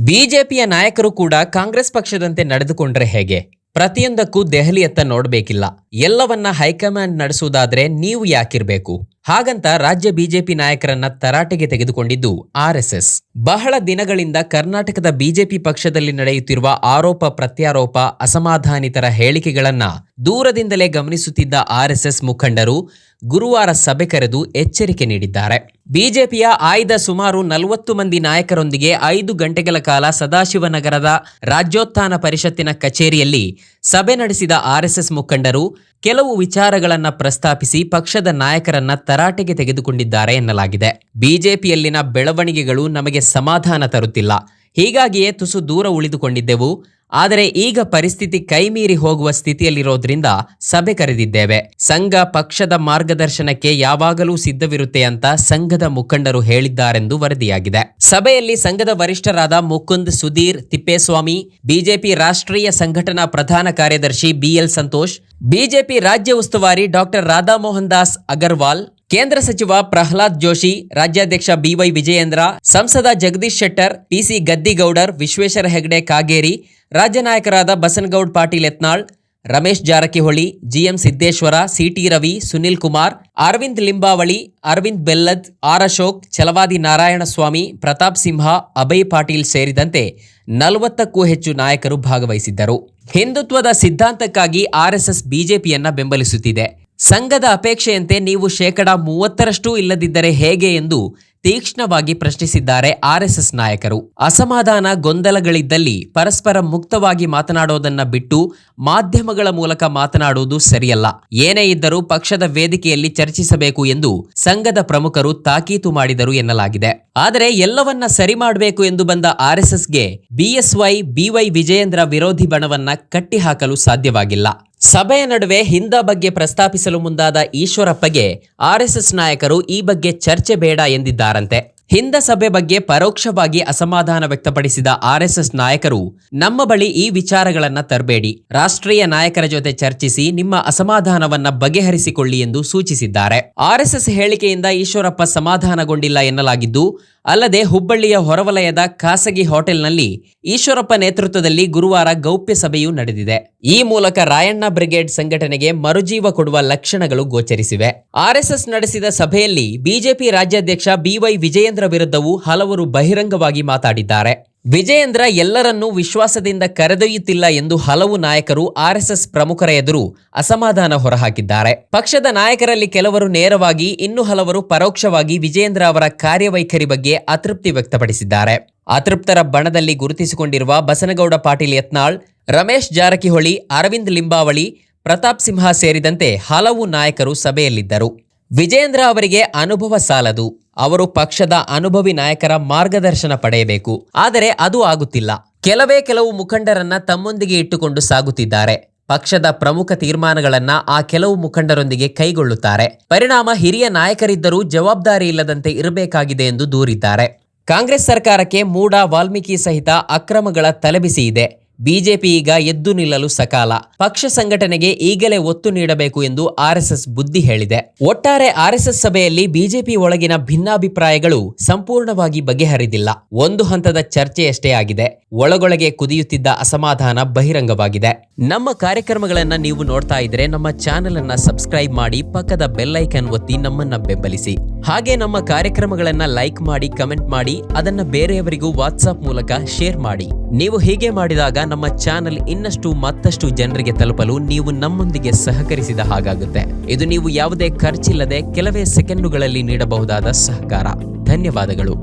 ಬಿಜೆಪಿಯ ನಾಯಕರು ಕೂಡ ಕಾಂಗ್ರೆಸ್ ಪಕ್ಷದಂತೆ ನಡೆದುಕೊಂಡ್ರೆ ಹೇಗೆ? ಪ್ರತಿಯೊಂದಕ್ಕೂ ದೆಹಲಿಯತ್ತ ನೋಡಬೇಕಿಲ್ಲ. ಎಲ್ಲವನ್ನ ಹೈಕಮಾಂಡ್ ನಡೆಸುವುದಾದ್ರೆ ನೀವು ಯಾಕಿರ್ಬೇಕು? ಹಾಗಂತ ರಾಜ್ಯ ಬಿಜೆಪಿ ನಾಯಕರನ್ನ ತರಾಟೆಗೆ ತೆಗೆದುಕೊಂಡಿದ್ದು ಆರ್ಎಸ್ಎಸ್. ಬಹಳ ದಿನಗಳಿಂದ ಕರ್ನಾಟಕದ ಬಿಜೆಪಿ ಪಕ್ಷದಲ್ಲಿ ನಡೆಯುತ್ತಿರುವ ಆರೋಪ ಪ್ರತ್ಯಾರೋಪ, ಅಸಮಾಧಾನಿತರ ಹೇಳಿಕೆಗಳನ್ನ ದೂರದಿಂದಲೇ ಗಮನಿಸುತ್ತಿದ್ದ ಆರ್ಎಸ್ಎಸ್ ಮುಖಂಡರು ಗುರುವಾರ ಸಭೆ ಕರೆದು ಎಚ್ಚರಿಕೆ ನೀಡಿದ್ದಾರೆ. ಬಿಜೆಪಿಯ ಆಯ್ದ ಸುಮಾರು 40 ಮಂದಿ ನಾಯಕರೊಂದಿಗೆ 5 ಗಂಟೆಗಳ ಕಾಲ ಸದಾಶಿವನಗರದ ರಾಜ್ಯೋತ್ಥಾನ ಪರಿಷತ್ತಿನ ಕಚೇರಿಯಲ್ಲಿ ಸಭೆ ನಡೆಸಿದ ಆರ್ಎಸ್ಎಸ್ ಮುಖಂಡರು ಕೆಲವು ವಿಚಾರಗಳನ್ನ ಪ್ರಸ್ತಾಪಿಸಿ ಪಕ್ಷದ ನಾಯಕರನ್ನ ತರಾಟೆಗೆ ತೆಗೆದುಕೊಂಡಿದ್ದಾರೆ ಎನ್ನಲಾಗಿದೆ. ಬಿಜೆಪಿಯಲ್ಲಿನ ಬೆಳವಣಿಗೆಗಳು ನಮಗೆ ಸಮಾಧಾನ ತರುತ್ತಿಲ್ಲ, ಹೀಗಾಗಿಯೇ ತುಸು ದೂರ ಉಳಿದುಕೊಂಡಿದ್ದೆವು. ಆದರೆ ಈಗ ಪರಿಸ್ಥಿತಿ ಕೈಮೀರಿ ಹೋಗುವ ಸ್ಥಿತಿಯಲ್ಲಿರೋದ್ರಿಂದ ಸಭೆ ಕರೆದಿದ್ದೇವೆ. ಸಂಘ ಪಕ್ಷದ ಮಾರ್ಗದರ್ಶನಕ್ಕೆ ಯಾವಾಗಲೂ ಸಿದ್ಧವಿರುತ್ತೆ ಅಂತ ಸಂಘದ ಮುಖಂಡರು ಹೇಳಿದ್ದಾರೆಂದು ವರದಿಯಾಗಿದೆ. ಸಭೆಯಲ್ಲಿ ಸಂಘದ ವರಿಷ್ಠರಾದ ಮುಕುಂದ್, ಸುಧೀರ್, ತಿಪ್ಪೇಸ್ವಾಮಿ, ಬಿಜೆಪಿ ರಾಷ್ಟ್ರೀಯ ಸಂಘಟನಾ ಪ್ರಧಾನ ಕಾರ್ಯದರ್ಶಿ ಬಿಎಲ್ ಸಂತೋಷ್, ಬಿಜೆಪಿ ರಾಜ್ಯ ಉಸ್ತುವಾರಿ ಡಾಕ್ಟರ್ ರಾಧಾಮೋಹನ್ ದಾಸ್ ಅಗರ್ವಾಲ್, ಕೇಂದ್ರ ಸಚಿವ ಪ್ರಹ್ಲಾದ್ ಜೋಶಿ, ರಾಜ್ಯಾಧ್ಯಕ್ಷ ಬಿವೈ ವಿಜಯೇಂದ್ರ, ಸಂಸದ ಜಗದೀಶ್ ಶೆಟ್ಟರ್, ಪಿಸಿ ಗದ್ದಿಗೌಡರ್, ವಿಶ್ವೇಶ್ವರ ಹೆಗಡೆ ಕಾಗೇರಿ, ರಾಜ್ಯ ನಾಯಕರಾದ ಬಸನಗೌಡ ಪಾಟೀಲ್ ಯತ್ನಾಳ್, ರಮೇಶ್ ಜಾರಕಿಹೊಳಿ, ಜಿಎಂ ಸಿದ್ದೇಶ್ವರ, ಸಿಟಿ ರವಿ, ಸುನಿಲ್ ಕುಮಾರ್, ಅರವಿಂದ್ ಲಿಂಬಾವಳಿ, ಅರವಿಂದ್ ಬೆಲ್ಲದ್, ಆರ್ ಅಶೋಕ್, ಛಲವಾದಿ ನಾರಾಯಣಸ್ವಾಮಿ, ಪ್ರತಾಪ್ ಸಿಂಹ, ಅಭಯ್ ಪಾಟೀಲ್ ಸೇರಿದಂತೆ 40ಕ್ಕೂ ಹೆಚ್ಚು ನಾಯಕರು ಭಾಗವಹಿಸಿದ್ದರು. ಹಿಂದುತ್ವದ ಸಿದ್ಧಾಂತಕ್ಕಾಗಿ ಆರ್ಎಸ್ಎಸ್ ಬಿಜೆಪಿಯನ್ನ ಬೆಂಬಲಿಸುತ್ತಿದೆ. ಸಂಘದ ಅಪೇಕ್ಷೆಯಂತೆ ನೀವು 30% ಇಲ್ಲದಿದ್ದರೆ ಹೇಗೆ ಎಂದು ತೀಕ್ಷ್ಣವಾಗಿ ಪ್ರಶ್ನಿಸಿದ್ದಾರೆ ಆರ್ಎಸ್ಎಸ್ ನಾಯಕರು. ಅಸಮಾಧಾನ, ಗೊಂದಲಗಳಿದ್ದಲ್ಲಿ ಪರಸ್ಪರ ಮುಕ್ತವಾಗಿ ಮಾತನಾಡೋದನ್ನ ಬಿಟ್ಟು ಮಾಧ್ಯಮಗಳ ಮೂಲಕ ಮಾತನಾಡುವುದು ಸರಿಯಲ್ಲ. ಏನೇ ಇದ್ದರೂ ಪಕ್ಷದ ವೇದಿಕೆಯಲ್ಲಿ ಚರ್ಚಿಸಬೇಕು ಎಂದು ಸಂಘದ ಪ್ರಮುಖರು ತಾಕೀತು ಮಾಡಿದರು ಎನ್ನಲಾಗಿದೆ. ಆದರೆ ಎಲ್ಲವನ್ನ ಸರಿ ಮಾಡಬೇಕು ಎಂದು ಬಂದ ಆರ್ಎಸ್ಎಸ್ಗೆ ಬಿಎಸ್ವೈ, ಬಿವೈ ವಿಜಯೇಂದ್ರ ವಿರೋಧಿ ಬಣವನ್ನ ಕಟ್ಟಿಹಾಕಲು ಸಾಧ್ಯವಾಗಿಲ್ಲ. ಸಭೆಯ ನಡುವೆ ಹಿಂದ ಬಗ್ಗೆ ಪ್ರಸ್ತಾಪಿಸಲು ಮುಂದಾದ ಈಶ್ವರಪ್ಪಗೆ ಆರ್ಎಸ್ಎಸ್ ನಾಯಕರು ಈ ಬಗ್ಗೆ ಚರ್ಚೆ ಬೇಡ ಎಂದಿದ್ದಾರಂತೆ. ಹಿಂದ ಸಭೆ ಬಗ್ಗೆ ಪರೋಕ್ಷವಾಗಿ ಅಸಮಾಧಾನ ವ್ಯಕ್ತಪಡಿಸಿದ ಆರ್ಎಸ್ಎಸ್ ನಾಯಕರು, ನಮ್ಮ ಬಳಿ ಈ ವಿಚಾರಗಳನ್ನ ತರಬೇಡಿ, ರಾಷ್ಟ್ರೀಯ ನಾಯಕರ ಜೊತೆ ಚರ್ಚಿಸಿ ನಿಮ್ಮ ಅಸಮಾಧಾನವನ್ನ ಬಗೆಹರಿಸಿಕೊಳ್ಳಿ ಎಂದು ಸೂಚಿಸಿದ್ದಾರೆ. ಆರ್ಎಸ್ಎಸ್ ಹೇಳಿಕೆಯಿಂದ ಈಶ್ವರಪ್ಪ ಸಮಾಧಾನಗೊಂಡಿಲ್ಲ ಎನ್ನಲಾಗಿದ್ದು, ಅಲ್ಲದೆ ಹುಬ್ಬಳ್ಳಿಯ ಹೊರವಲಯದ ಖಾಸಗಿ ಹೋಟೆಲ್ನಲ್ಲಿ ಈಶ್ವರಪ್ಪ ನೇತೃತ್ವದಲ್ಲಿ ಗುರುವಾರ ಗೌಪ್ಯ ಸಭೆಯೂ ನಡೆದಿದೆ. ಈ ಮೂಲಕ ರಾಯಣ್ಣ ಬ್ರಿಗೇಡ್ ಸಂಘಟನೆಗೆ ಮರುಜೀವ ಕೊಡುವ ಲಕ್ಷಣಗಳು ಗೋಚರಿಸಿವೆ. ಆರ್ಎಸ್ಎಸ್ ನಡೆಸಿದ ಸಭೆಯಲ್ಲಿ ಬಿಜೆಪಿ ರಾಜ್ಯಾಧ್ಯಕ್ಷ ಬಿವೈ ವಿಜಯೇಂದ್ರ ವಿರುದ್ಧವೂ ಹಲವರು ಬಹಿರಂಗವಾಗಿ ಮಾತಾಡಿದ್ದಾರೆ. ವಿಜಯೇಂದ್ರ ಎಲ್ಲರನ್ನೂ ವಿಶ್ವಾಸದಿಂದ ಕರೆದೊಯ್ಯುತ್ತಿಲ್ಲ ಎಂದು ಹಲವು ನಾಯಕರು ಆರ್ಎಸ್ಎಸ್ ಪ್ರಮುಖರ ಎದುರು ಅಸಮಾಧಾನ ಹೊರಹಾಕಿದ್ದಾರೆ. ಪಕ್ಷದ ನಾಯಕರಲ್ಲಿ ಕೆಲವರು ನೇರವಾಗಿ, ಇನ್ನು ಹಲವರು ಪರೋಕ್ಷವಾಗಿ ವಿಜಯೇಂದ್ರ ಅವರ ಕಾರ್ಯವೈಖರಿ ಬಗ್ಗೆ ಅತೃಪ್ತಿ ವ್ಯಕ್ತಪಡಿಸಿದ್ದಾರೆ. ಅತೃಪ್ತರ ಬಣದಲ್ಲಿ ಗುರುತಿಸಿಕೊಂಡಿರುವ ಬಸನಗೌಡ ಪಾಟೀಲ್ ಯತ್ನಾಳ್, ರಮೇಶ್ ಜಾರಕಿಹೊಳಿ, ಅರವಿಂದ್ ಲಿಂಬಾವಳಿ, ಪ್ರತಾಪ್ ಸಿಂಹ ಸೇರಿದಂತೆ ಹಲವು ನಾಯಕರು ಸಭೆಯಲ್ಲಿದ್ದರು. ವಿಜಯೇಂದ್ರ ಅವರಿಗೆ ಅನುಭವ ಸಾಲದು, ಅವರು ಪಕ್ಷದ ಅನುಭವಿ ನಾಯಕರ ಮಾರ್ಗದರ್ಶನ ಪಡೆಯಬೇಕು. ಆದರೆ ಅದು ಆಗುತ್ತಿಲ್ಲ. ಕೆಲವು ಮುಖಂಡರನ್ನ ತಮ್ಮೊಂದಿಗೆ ಇಟ್ಟುಕೊಂಡು ಸಾಗುತ್ತಿದ್ದಾರೆ. ಪಕ್ಷದ ಪ್ರಮುಖ ತೀರ್ಮಾನಗಳನ್ನ ಆ ಕೆಲವು ಮುಖಂಡರೊಂದಿಗೆ ಕೈಗೊಳ್ಳುತ್ತಾರೆ. ಪರಿಣಾಮ ಹಿರಿಯ ನಾಯಕರಿದ್ದರೂ ಜವಾಬ್ದಾರಿ ಇಲ್ಲದಂತೆ ಇರಬೇಕಾಗಿದೆ ಎಂದು ದೂರಿದ್ದಾರೆ. ಕಾಂಗ್ರೆಸ್ ಸರ್ಕಾರಕ್ಕೆ ಮೂಡ, ವಾಲ್ಮೀಕಿ ಸಹಿತ ಅಕ್ರಮಗಳ ತಲೆಬಿಸಿ ಇದೆ. ಬಿಜೆಪಿ ಈಗ ಎದ್ದು ನಿಲ್ಲಲು ಸಕಾಲ. ಪಕ್ಷ ಸಂಘಟನೆಗೆ ಈಗಲೇ ಒತ್ತು ನೀಡಬೇಕು ಎಂದು ಆರ್ಎಸ್ಎಸ್ ಬುದ್ಧಿ ಹೇಳಿದೆ. ಒಟ್ಟಾರೆ ಆರ್ಎಸ್ಎಸ್ ಸಭೆಯಲ್ಲಿ ಬಿಜೆಪಿ ಒಳಗಿನ ಭಿನ್ನಾಭಿಪ್ರಾಯಗಳು ಸಂಪೂರ್ಣವಾಗಿ ಬಗೆಹರಿದಿಲ್ಲ. ಒಂದು ಹಂತದ ಚರ್ಚೆಯಷ್ಟೇ ಆಗಿದೆ. ಒಳಗೊಳಗೆ ಕುದಿಯುತ್ತಿದ್ದ ಅಸಮಾಧಾನ ಬಹಿರಂಗವಾಗಿದೆ. ನಮ್ಮ ಕಾರ್ಯಕ್ರಮಗಳನ್ನ ನೀವು ನೋಡ್ತಾ ಇದ್ರೆ ನಮ್ಮ ಚಾನೆಲ್ ಅನ್ನ ಸಬ್ಸ್ಕ್ರೈಬ್ ಮಾಡಿ, ಪಕ್ಕದ ಬೆಲ್ ಐಕಾನ್ ಒತ್ತಿ ನಮ್ಮನ್ನ ಬೆಂಬಲಿಸಿ. ಹಾಗೆ ನಮ್ಮ ಕಾರ್ಯಕ್ರಮಗಳನ್ನ ಲೈಕ್ ಮಾಡಿ, ಕಮೆಂಟ್ ಮಾಡಿ, ಅದನ್ನ ಬೇರೆಯವರಿಗೂ ವಾಟ್ಸ್ಆಪ್ ಮೂಲಕ ಶೇರ್ ಮಾಡಿ. ನೀವು ಹೀಗೆ ಮಾಡಿದಾಗ ನಮ್ಮ ಚಾನೆಲ್ ಇನ್ನಷ್ಟು ಮತ್ತಷ್ಟು ಜನರಿಗೆ ತಲುಪಲು ನೀವು ನಮ್ಮೊಂದಿಗೆ ಸಹಕರಿಸಿದ ಹಾಗಾಗುತ್ತೆ. ಇದು ನೀವು ಯಾವುದೇ ಖರ್ಚಿಲ್ಲದೆ ಕೆಲವೇ ಸೆಕೆಂಡುಗಳಲ್ಲಿ ನೀಡಬಹುದಾದ ಸಹಕಾರ. ಧನ್ಯವಾದಗಳು.